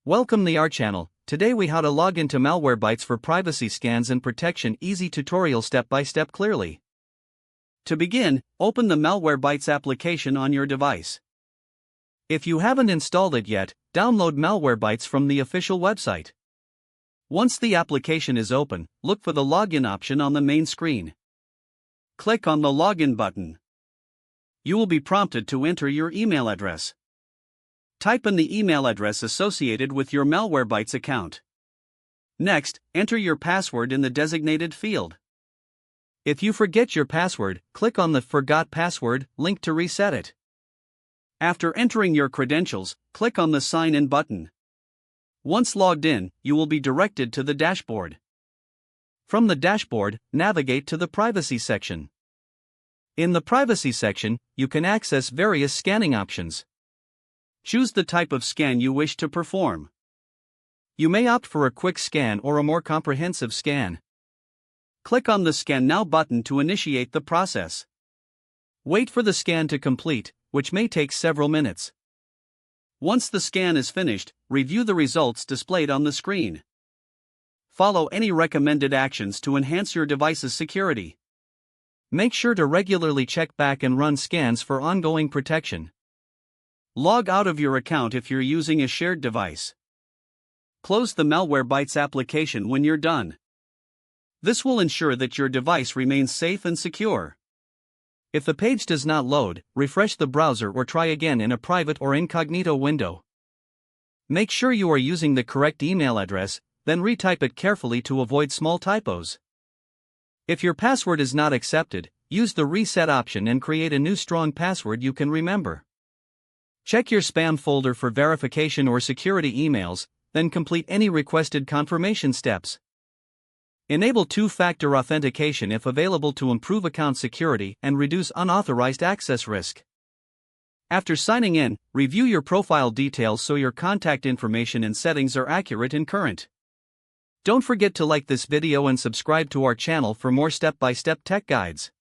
Welcome to our channel. Today we how to log into Malwarebytes for privacy scans and protection. Easy tutorial step by step clearly. To begin, open the Malwarebytes application on your device. If you haven't installed it yet, download Malwarebytes from the official website. Once the application is open, look for the login option on the main screen. Click on the login button. You will be prompted to enter your email address. Type in the email address associated with your Malwarebytes account. Next, enter your password in the designated field. If you forget your password, click on the Forgot Password link to reset it. After entering your credentials, click on the Sign In button. Once logged in, you will be directed to the dashboard. From the dashboard, navigate to the Privacy section. In the Privacy section, you can access various scanning options. Choose the type of scan you wish to perform. You may opt for a quick scan or a more comprehensive scan. Click on the Scan Now button to initiate the process. Wait for the scan to complete, which may take several minutes. Once the scan is finished, review the results displayed on the screen. Follow any recommended actions to enhance your device's security. Make sure to regularly check back and run scans for ongoing protection. Log out of your account if you're using a shared device. Close the Malwarebytes application when you're done. This will ensure that your device remains safe and secure. If the page does not load, refresh the browser or try again in a private or incognito window. Make sure you are using the correct email address, then retype it carefully to avoid small typos. If your password is not accepted, use the reset option and create a new strong password you can remember. Check your spam folder for verification or security emails, then complete any requested confirmation steps. Enable two-factor authentication if available to improve account security and reduce unauthorized access risk. After signing in, review your profile details so your contact information and settings are accurate and current. Don't forget to like this video and subscribe to our channel for more step-by-step tech guides.